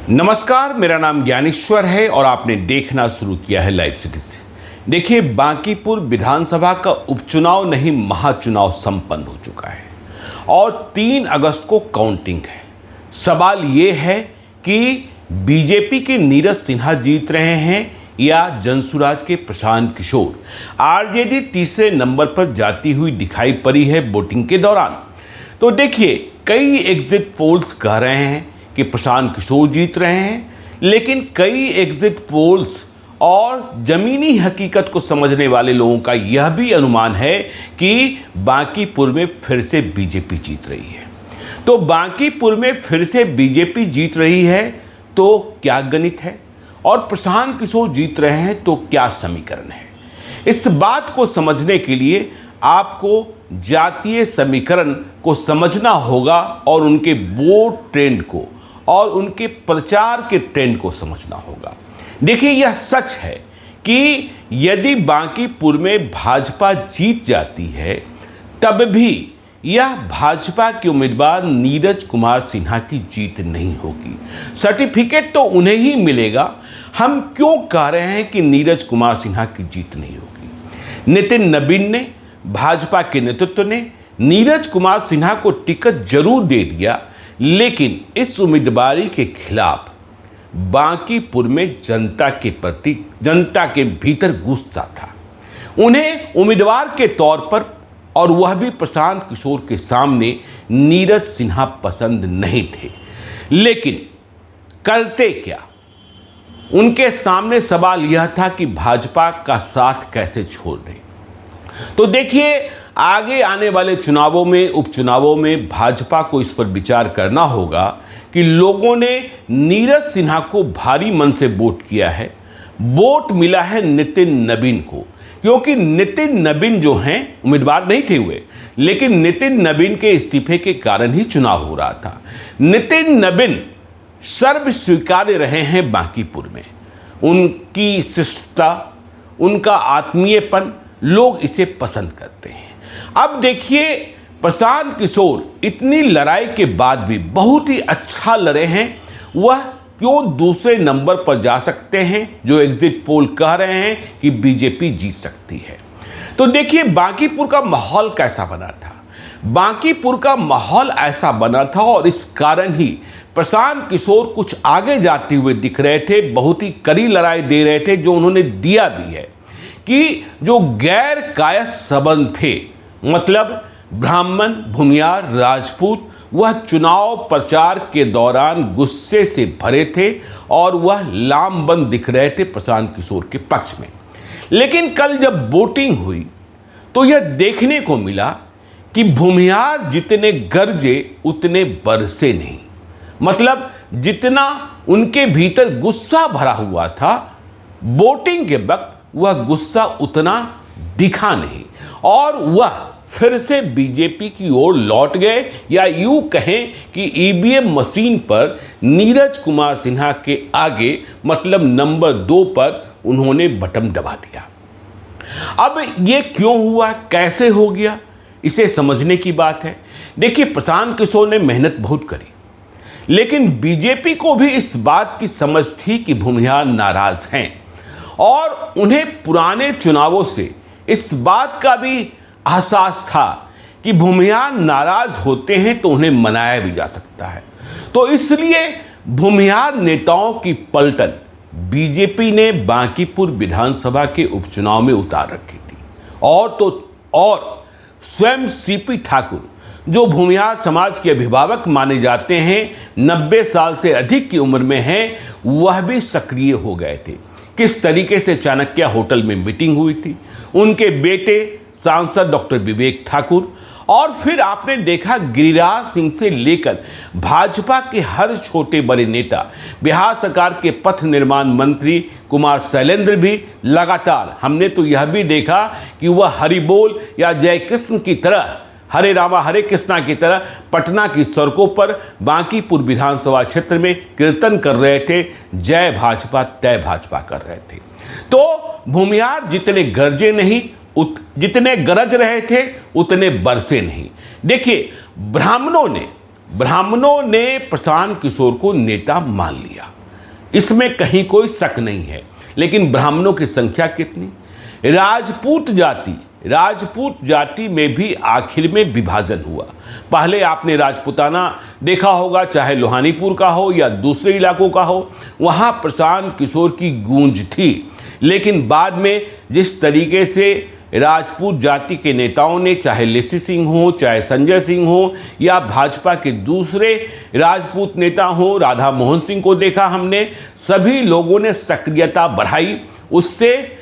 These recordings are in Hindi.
नमस्कार, मेरा नाम ज्ञानेश्वर है और आपने देखना शुरू किया है लाइव सिटी से। देखिए, बांकीपुर विधानसभा का उपचुनाव नहीं महाचुनाव संपन्न हो चुका है और 3 अगस्त को काउंटिंग है। सवाल ये है कि बीजेपी के नीरज सिन्हा जीत रहे हैं या जनसुराज के प्रशांत किशोर। आरजेडी तीसरे नंबर पर जाती हुई दिखाई पड़ी है वोटिंग के दौरान। तो देखिए, कई एग्जिट पोल्स कह रहे हैं कि प्रशांत किशोर जीत रहे हैं, लेकिन कई एग्जिट पोल्स और ज़मीनी हकीकत को समझने वाले लोगों का यह भी अनुमान है कि बांकीपुर में फिर से बीजेपी जीत रही है। तो बांकीपुर में फिर से बीजेपी जीत रही है तो क्या गणित है, और प्रशांत किशोर जीत रहे हैं तो क्या समीकरण है। इस बात को समझने के लिए आपको जातीय समीकरण को समझना होगा और उनके वोट ट्रेंड को और उनके प्रचार के ट्रेंड को समझना होगा। देखिए, यह सच है कि यदि बांकीपुर में भाजपा जीत जाती है तब भी यह भाजपा के उम्मीदवार नीरज कुमार सिन्हा की जीत नहीं होगी। सर्टिफिकेट तो उन्हें ही मिलेगा। हम क्यों कह रहे हैं कि नीरज कुमार सिन्हा की जीत नहीं होगी? नितिन नबीन ने, भाजपा के नेतृत्व ने नीरज कुमार सिन्हा को टिकट जरूर दे दिया, लेकिन इस उम्मीदवारी के खिलाफ बांकीपुर में जनता के प्रति, जनता के भीतर गुस्सा था। उन्हें उम्मीदवार के तौर पर, और वह भी प्रशांत किशोर के सामने, नीरज सिन्हा पसंद नहीं थे। लेकिन करते क्या? उनके सामने सवाल यह था कि भाजपा का साथ कैसे छोड़ दें। तो देखिए, आगे आने वाले चुनावों में, उपचुनावों में भाजपा को इस पर विचार करना होगा कि लोगों ने नीरज सिन्हा को भारी मन से वोट किया है। वोट मिला है नितिन नबीन को, क्योंकि नितिन नबीन जो हैं उम्मीदवार नहीं थे हुए, लेकिन नितिन नबीन के इस्तीफे के कारण ही चुनाव हो रहा था। नितिन नबीन सर्व स्वीकार्य रहे हैं बांकीपुर में। उनकी शिष्टता, उनका आत्मीयपन, लोग इसे पसंद करते हैं। अब देखिए, प्रशांत किशोर इतनी लड़ाई के बाद भी बहुत ही अच्छा लड़े हैं। वह क्यों दूसरे नंबर पर जा सकते हैं, जो एग्जिट पोल कह रहे हैं कि बीजेपी जीत सकती है। तो देखिए, बांकीपुर का माहौल कैसा बना था। बांकीपुर का माहौल ऐसा बना था और इस कारण ही प्रशांत किशोर कुछ आगे जाते हुए दिख रहे थे, बहुत ही कड़ी लड़ाई दे रहे थे, जो उन्होंने दिया भी है कि जो गैर कायस्थ संबंध थे, मतलब ब्राह्मण, भूमियार, राजपूत, वह चुनाव प्रचार के दौरान गुस्से से भरे थे और वह लामबंद दिख रहे थे प्रशांत किशोर के पक्ष में। लेकिन कल जब वोटिंग हुई तो यह देखने को मिला कि भूमियार जितने गरजे उतने बरसे नहीं। मतलब जितना उनके भीतर गुस्सा भरा हुआ था, वोटिंग के वक्त वह गुस्सा उतना दिखा नहीं और वह फिर से बीजेपी की ओर लौट गए, या यूं कहें कि ईवीएम मशीन पर नीरज कुमार सिन्हा के आगे, मतलब नंबर 2 पर उन्होंने बटन दबा दिया। अब ये क्यों हुआ, कैसे हो गया, इसे समझने की बात है। देखिए, प्रशांत किशोर ने मेहनत बहुत करी, लेकिन बीजेपी को भी इस बात की समझ थी कि भूमिहार नाराज हैं और उन्हें पुराने चुनावों से इस बात का भी एहसास था कि भूमिहार नाराज होते हैं तो उन्हें मनाया भी जा सकता है। तो इसलिए भूमिहार नेताओं की पलटन बीजेपी ने बांकीपुर विधानसभा के उपचुनाव में उतार रखी थी। और स्वयं सीपी ठाकुर, जो भूमिहार समाज के अभिभावक माने जाते हैं, 90 साल से अधिक की उम्र में हैं, वह भी सक्रिय हो गए थे। किस तरीके से चाणक्य होटल में मीटिंग हुई थी, उनके बेटे सांसद डॉक्टर विवेक ठाकुर, और फिर आपने देखा गिरिराज सिंह से लेकर भाजपा के हर छोटे बड़े नेता, बिहार सरकार के पथ निर्माण मंत्री कुमार शैलेंद्र भी लगातार, हमने तो यह भी देखा कि वह हरिबोल या जय कृष्ण की तरह, हरे रामा हरे कृष्णा की तरह पटना की सड़कों पर बांकीपुर विधानसभा क्षेत्र में कीर्तन कर रहे थे, जय भाजपा तय भाजपा कर रहे थे। तो भूमिहार जितने गरजे नहीं, जितने गरज रहे थे उतने बरसे नहीं। देखिए, ब्राह्मणों ने प्रशांत किशोर को नेता मान लिया। इसमें कहीं कोई शक नहीं है। लेकिन ब्राह्मणों की संख्या कितनी? राजपूत जाति में भी आखिर में विभाजन हुआ। पहले आपने राजपूताना देखा होगा, चाहे लोहानीपुर का हो या दूसरे इलाकों का हो, वहाँ प्रशांत किशोर की गूंज थी। लेकिन बाद में जिस तरीके से राजपूत जाति के नेताओं ने, चाहे लेसी सिंह हो, चाहे संजय सिंह हो, या भाजपा के दूसरे राजपूत नेता हो, राधा मोहन सिंह को देखा हमने, सभी लोगों ने सक्रियता बढ़ाई। उससे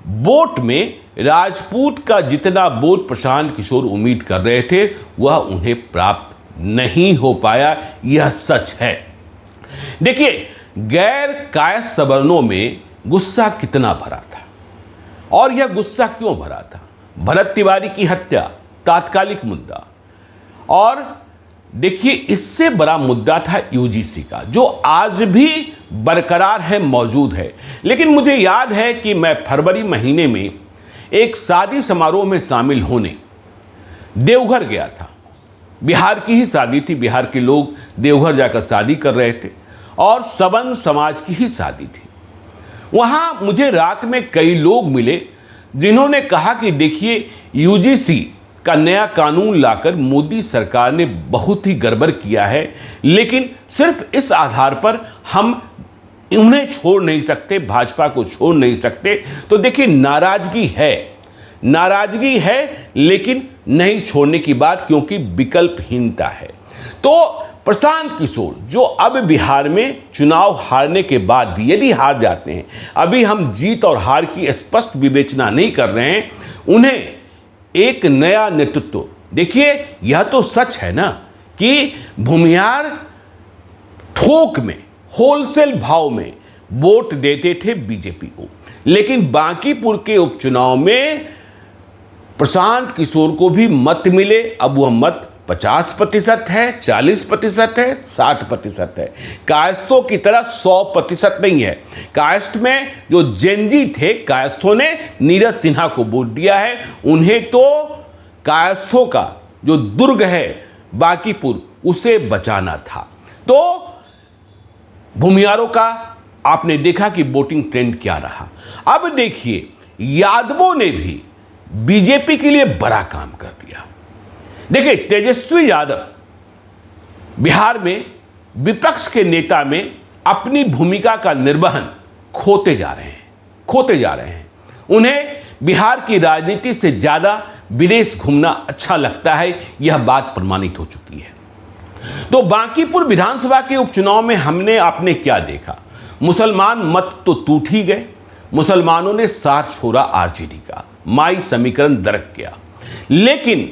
वोट में राजपूत का जितना वोट प्रशांत किशोर उम्मीद कर रहे थे वह उन्हें प्राप्त नहीं हो पाया, यह सच है। देखिए, गैर कायस्थ सवर्णों में गुस्सा कितना भरा था, और यह गुस्सा क्यों भरा था? भरत तिवारी की हत्या तात्कालिक मुद्दा, और देखिए इससे बड़ा मुद्दा था यूजीसी का, जो आज भी बरकरार है, मौजूद है। लेकिन मुझे याद है कि मैं फरवरी महीने में एक शादी समारोह में शामिल होने देवघर गया था। बिहार की ही शादी थी, बिहार के लोग देवघर जाकर शादी कर रहे थे, और सवर्ण समाज की ही शादी थी। वहाँ मुझे रात में कई लोग मिले जिन्होंने कहा कि देखिए, यूजीसी का नया कानून लाकर मोदी सरकार ने बहुत ही गड़बड़ किया है, लेकिन सिर्फ इस आधार पर हम उन्हें छोड़ नहीं सकते, भाजपा को छोड़ नहीं सकते। तो देखिए, नाराजगी है, लेकिन नहीं छोड़ने की बात, क्योंकि विकल्पहीनता है। तो प्रशांत किशोर, जो अब बिहार में चुनाव हारने के बाद भी यदि हार जाते हैं, अभी हम जीत और हार की स्पष्ट विवेचना नहीं कर रहे हैं, उन्हें एक नया नेतृत्व, देखिए यह तो सच है ना कि भूमिहार थोक में, होलसेल भाव में वोट देते थे बीजेपी को, लेकिन बांकीपुर के उपचुनाव में प्रशांत किशोर को भी मत मिले। अब वह मत 50% है, 40% है, 60% है। कायस्थों की तरह 100% नहीं है। कायस्थ में जो जेनजी थे, कायस्थों ने नीरज सिन्हा को वोट दिया है। उन्हें तो कायस्थों का जो दुर्ग है बांकीपुर, उसे बचाना था। तो भूमिहारों का आपने देखा कि वोटिंग ट्रेंड क्या रहा। अब देखिए, यादवों ने भी बीजेपी के लिए बड़ा काम कर दिया। देखिए, तेजस्वी यादव बिहार में विपक्ष के नेता में अपनी भूमिका का निर्वहन खोते जा रहे हैं। उन्हें बिहार की राजनीति से ज्यादा विदेश घूमना अच्छा लगता है, यह बात प्रमाणित हो चुकी है। तो बांकीपुर विधानसभा के उपचुनाव में आपने क्या देखा? मुसलमान मत तो टूट ही गए। मुसलमानों ने साथ छोड़ा आरजेडी का, माई समीकरण दरक गया। लेकिन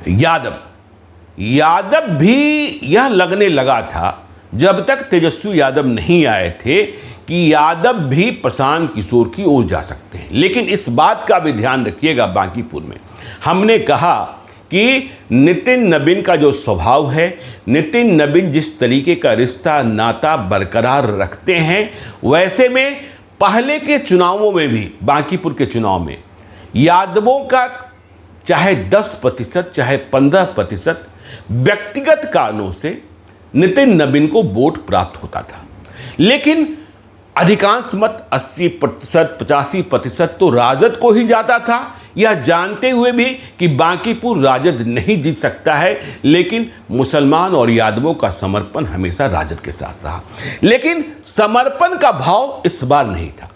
यादव भी यह लगने लगा था, जब तक तेजस्वी यादव नहीं आए थे, कि यादव भी प्रशांत किशोर की ओर जा सकते हैं। लेकिन इस बात का भी ध्यान रखिएगा, बांकीपुर में हमने कहा कि नितिन नबीन का जो स्वभाव है, नितिन नबीन जिस तरीके का रिश्ता नाता बरकरार रखते हैं, वैसे में पहले के चुनावों में भी, बांकीपुर के चुनाव में यादवों का चाहे 10% चाहे 15% व्यक्तिगत कारणों से नितिन नबीन को वोट प्राप्त होता था। लेकिन अधिकांश मत 80% 85% तो राजद को ही जाता था, यह जानते हुए भी कि बांकीपुर राजद नहीं जीत सकता है। लेकिन मुसलमान और यादवों का समर्पण हमेशा राजद के साथ रहा। लेकिन समर्पण का भाव इस बार नहीं था।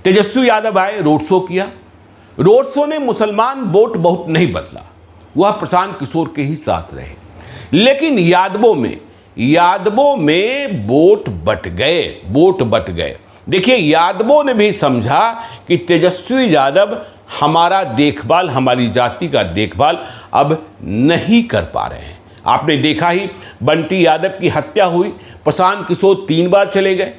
तेजस्वी यादव आए, रोड शो किया। रोड शो ने मुसलमान वोट बहुत नहीं बदला, वह प्रशांत किशोर के ही साथ रहे। लेकिन यादवों में वोट बट गए। देखिए, यादवों ने भी समझा कि तेजस्वी यादव हमारा देखभाल, हमारी जाति का देखभाल अब नहीं कर पा रहे हैं। आपने देखा ही, बंटी यादव की हत्या हुई, प्रशांत किशोर 3 बार चले गए,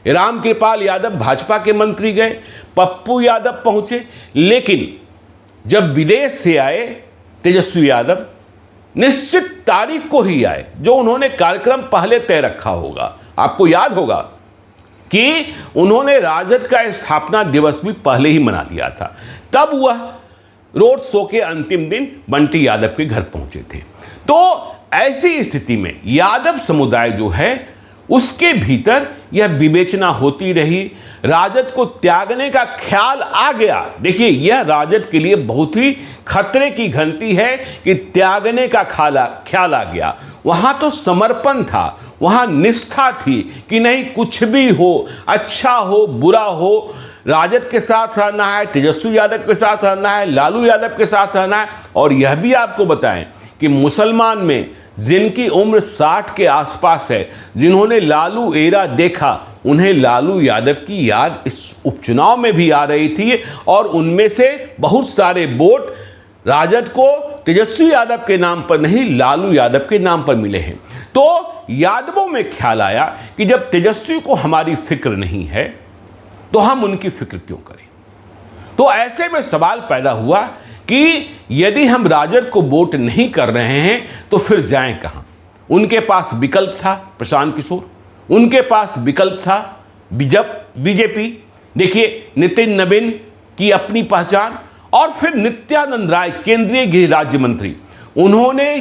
रामकृपाल यादव भाजपा के मंत्री गए, पप्पू यादव पहुंचे। लेकिन जब विदेश से आए तेजस्वी यादव, निश्चित तारीख को ही आए, जो उन्होंने कार्यक्रम पहले तय रखा होगा। आपको याद होगा कि उन्होंने राजद का स्थापना दिवस भी पहले ही मना लिया था। तब वह रोड शो के अंतिम दिन बंटी यादव के घर पहुंचे थे। तो ऐसी स्थिति में यादव समुदाय जो है, उसके भीतर यह विवेचना होती रही, राजद को त्यागने का ख्याल आ गया। देखिए, यह राजद के लिए बहुत ही खतरे की घंटी है कि त्यागने का ख्याल आ गया। वहां तो समर्पण था, वहां निष्ठा थी कि नहीं, कुछ भी हो, अच्छा हो बुरा हो, राजद के साथ रहना है, तेजस्वी यादव के साथ रहना है, लालू यादव के साथ रहना है। और यह भी आपको बताएं कि मुसलमान में जिनकी उम्र 60 के आसपास है, जिन्होंने लालू एरा देखा, उन्हें लालू यादव की याद इस उपचुनाव में भी आ रही थी और उनमें से बहुत सारे वोट राजद को तेजस्वी यादव के नाम पर नहीं, लालू यादव के नाम पर मिले हैं। तो यादवों में ख्याल आया कि जब तेजस्वी को हमारी फिक्र नहीं है तो हम उनकी फिक्र क्यों करें। तो ऐसे में सवाल पैदा हुआ कि यदि हम राजद को वोट नहीं कर रहे हैं तो फिर जाएं कहां। उनके पास विकल्प था प्रशांत किशोर, उनके पास विकल्प था बीजेपी। देखिए, नितिन नवीन की अपनी पहचान, और फिर नित्यानंद राय केंद्रीय गृह राज्य मंत्री, उन्होंने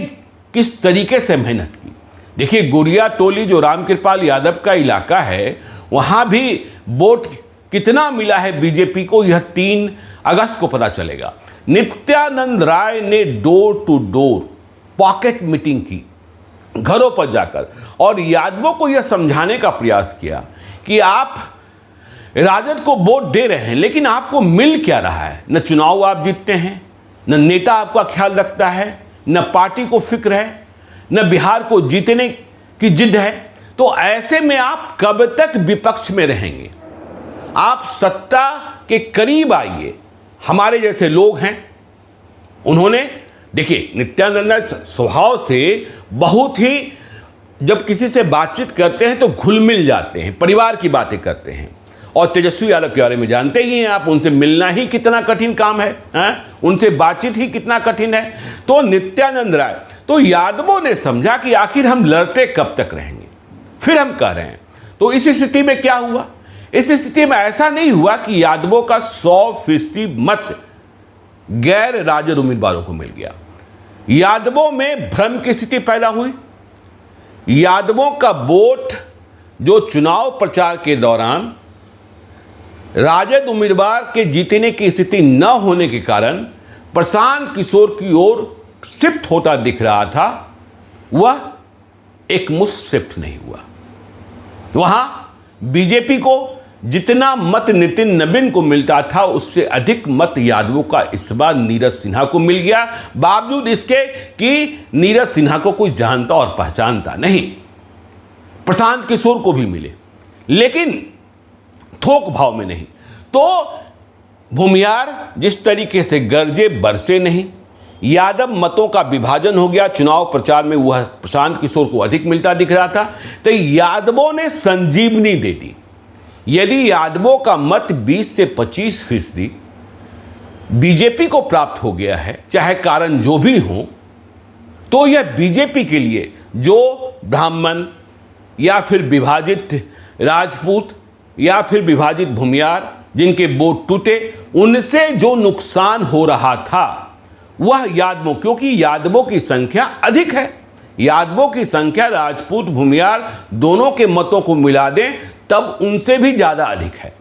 किस तरीके से मेहनत की। देखिए, गुड़िया टोली जो रामकृपाल यादव का इलाका है, वहां भी वोट कितना मिला है बीजेपी को, यह 3 अगस्त को पता चलेगा। नित्यानंद राय ने door to door pocket meeting की, घरों पर जाकर, और यादवों को यह समझाने का प्रयास किया कि आप राजद को वोट दे रहे हैं, लेकिन आपको मिल क्या रहा है। न चुनाव आप जीतते हैं, न नेता आपका ख्याल रखता है, न पार्टी को फिक्र है, न बिहार को जीतने की जिद है। तो ऐसे में आप कब तक विपक्ष में रहेंगे। आप सत्ता के करीब आइए। हमारे जैसे लोग हैं, उन्होंने, देखिए, नित्यानंद स्वभाव से बहुत ही, जब किसी से बातचीत करते हैं तो घुल मिल जाते हैं, परिवार की बातें करते हैं। और तेजस्वी यादव के बारे में जानते ही हैं आप, उनसे मिलना ही कितना कठिन काम है, उनसे बातचीत ही कितना कठिन है। तो नित्यानंद राय, तो यादवों ने समझा कि आखिर हम लड़ते कब तक रहेंगे, फिर हम कह रहे हैं। तो इस स्थिति में क्या हुआ, इस स्थिति में ऐसा नहीं हुआ कि यादवों का 100% मत गैर राजद उम्मीदवारों को मिल गया। यादवों में भ्रम की स्थिति पैदा हुई। यादवों का वोट जो चुनाव प्रचार के दौरान राजद उम्मीदवार के जीतने की स्थिति न होने के कारण प्रशांत किशोर की ओर शिफ्ट होता दिख रहा था, वह एक मुश्त शिफ्ट नहीं हुआ। वहां बीजेपी को जितना मत नितिन नवीन को मिलता था, उससे अधिक मत यादवों का इस बार नीरज सिन्हा को मिल गया, बावजूद इसके कि नीरज सिन्हा को कोई जानता और पहचानता नहीं। प्रशांत किशोर को भी मिले, लेकिन थोक भाव में नहीं। तो भूमियार जिस तरीके से गरजे बरसे नहीं, यादव मतों का विभाजन हो गया। चुनाव प्रचार में वह प्रशांत किशोर को अधिक मिलता दिख रहा था, तो यादवों ने संजीवनी दे दी। यदि यादवों का मत 20 से 25% बीजेपी को प्राप्त हो गया है, चाहे कारण जो भी हो, तो यह बीजेपी के लिए जो ब्राह्मण या फिर विभाजित राजपूत या फिर विभाजित भूमियार जिनके वोट टूटे, उनसे जो नुकसान हो रहा था वह यादवों, क्योंकि यादवों की संख्या अधिक है, यादवों की संख्या राजपूत भूमियार दोनों के मतों को मिला दें तब उनसे भी ज्यादा अधिक है।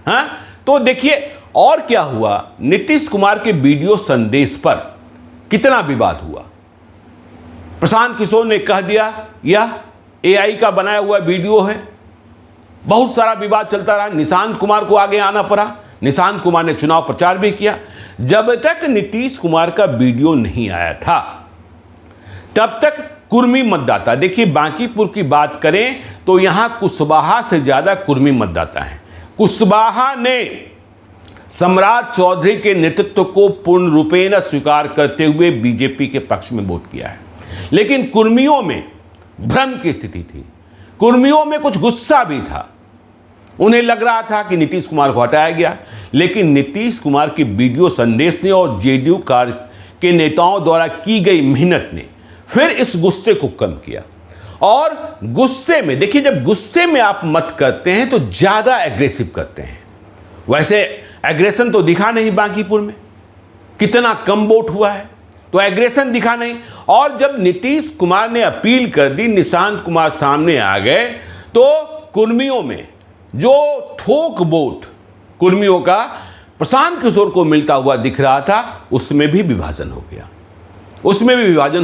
हाँ, तो देखिए और क्या हुआ। नीतीश कुमार के वीडियो संदेश पर कितना विवाद हुआ। प्रशांत किशोर ने कह दिया यह एआई का बनाया हुआ वीडियो है, बहुत सारा विवाद चलता रहा। निशांत कुमार को आगे आना पड़ा, निशांत कुमार ने चुनाव प्रचार भी किया। जब तक नीतीश कुमार का वीडियो नहीं आया था तब तक कुर्मी मतदाता, देखिए बांकीपुर की बात करें तो यहां कुशवाहा से ज्यादा कुर्मी मतदाता हैं। कुशवाहा ने सम्राट चौधरी के नेतृत्व को पूर्ण रूपेण स्वीकार करते हुए बीजेपी के पक्ष में वोट किया है, लेकिन कुर्मियों में भ्रम की स्थिति थी, कुर्मियों में कुछ गुस्सा भी था। उन्हें लग रहा था कि नीतीश कुमार को हटाया गया, लेकिन नीतीश कुमार की वीडियो संदेश ने और जेडीयू के नेताओं द्वारा की गई मेहनत ने फिर इस गुस्से को कम किया। और गुस्से में, देखिए जब गुस्से में आप मत करते हैं तो ज्यादा एग्रेसिव करते हैं। वैसे एग्रेशन तो दिखा नहीं बांकीपुर में, कितना कम वोट हुआ है, तो एग्रेशन दिखा नहीं। और जब नीतीश कुमार ने अपील कर दी, निशांत कुमार सामने आ गए, तो कुर्मियों में जो ठोक वोट कुर्मियों का प्रशांत किशोर को मिलता हुआ दिख रहा था, उसमें भी विभाजन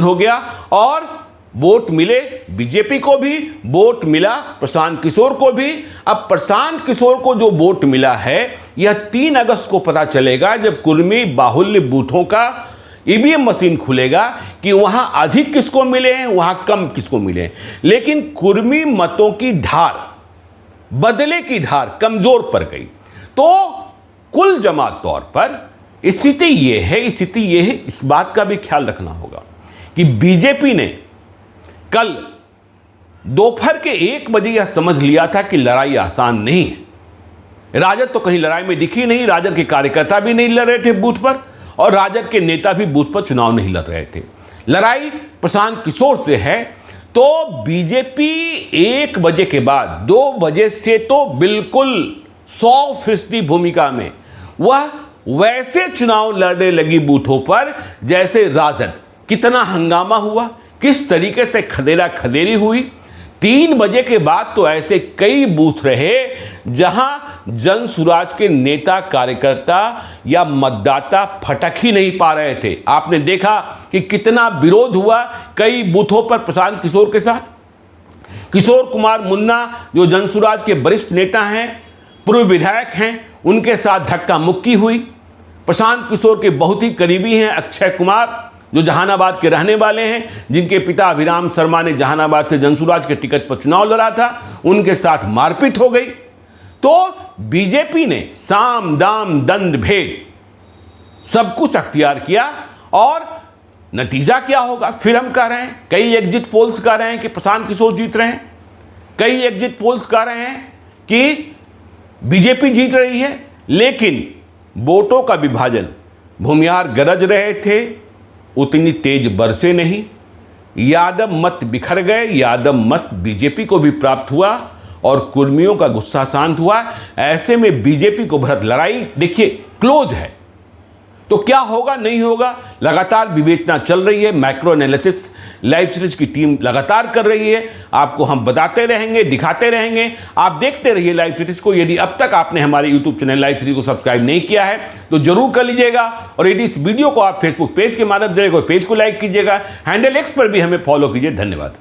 हो गया और वोट मिले बीजेपी को भी, वोट मिला प्रशांत किशोर को भी। अब प्रशांत किशोर को जो वोट मिला है यह 3 अगस्त को पता चलेगा, जब कुर्मी बाहुल्य बूथों का ईवीएम मशीन खुलेगा कि वहां अधिक किसको मिले हैं, वहां कम किसको मिले हैं। लेकिन कुर्मी मतों की धार, बदले की धार कमजोर पड़ गई। तो कुल जमा तौर पर स्थिति यह है, इस बात का भी ख्याल रखना होगा कि बीजेपी ने कल दोपहर के 1 बजे यह समझ लिया था कि लड़ाई आसान नहीं है। राजद तो कहीं लड़ाई में दिखी नहीं, राजद के कार्यकर्ता भी नहीं लड़ रहे थे बूथ पर और राजद के नेता भी बूथ पर चुनाव नहीं लड़ रहे थे। लड़ाई प्रशांत किशोर से है। तो बीजेपी 1 बजे के बाद 2 बजे से तो बिल्कुल 100% भूमिका में वह वैसे चुनाव लड़ने लगी बूथों पर जैसे राजद। कितना हंगामा हुआ, किस तरीके से खदेरा खदेरी हुई। 3 बजे के बाद तो ऐसे कई बूथ रहे जहां जन सुराज के नेता कार्यकर्ता या मतदाता फटक ही नहीं पा रहे थे। आपने देखा कि कितना विरोध हुआ कई बूथों पर प्रशांत किशोर के साथ। किशोर कुमार मुन्ना जो जन सुराज के वरिष्ठ नेता हैं, पूर्व विधायक हैं, उनके साथ धक्का मुक्की हुई। प्रशांत किशोर के बहुत ही करीबी हैं अक्षय कुमार जो जहानाबाद के रहने वाले हैं, जिनके पिता अभिराम शर्मा ने जहानाबाद से जनसुराज के टिकट पर चुनाव लड़ा था, उनके साथ मारपीट हो गई। तो बीजेपी ने साम दाम दंड भेद सब कुछ अख्तियार किया और नतीजा क्या होगा फिर हम कह रहे हैं। कई एग्जिट पोल्स कह रहे हैं कि प्रशांत किशोर जीत रहे हैं, कई एग्जिट पोल्स कह रहे हैं कि बीजेपी जीत रही है। लेकिन वोटों का विभाजन भूमिहार गरज रहे थे, उतनी तेज बरसे नहीं। यादव मत बिखर गए, यादव मत बीजेपी को भी प्राप्त हुआ और कुर्मियों का गुस्सा शांत हुआ। ऐसे में बीजेपी को भरत लड़ाई देखिए क्लोज है। तो क्या होगा नहीं होगा लगातार विवेचना चल रही है। मैक्रो एनालिसिस लाइव सीरीज की टीम लगातार कर रही है, आपको हम बताते रहेंगे, दिखाते रहेंगे। आप देखते रहिए लाइव सीरीज को। यदि अब तक आपने हमारे यूट्यूब चैनल लाइव सीरीज को सब्सक्राइब नहीं किया है तो जरूर कर लीजिएगा। और यदि इस वीडियो को आप फेसबुक पेज के माध्यम से पेज को लाइक कीजिएगा, हैंडल एक्स पर भी हमें फॉलो कीजिए। धन्यवाद।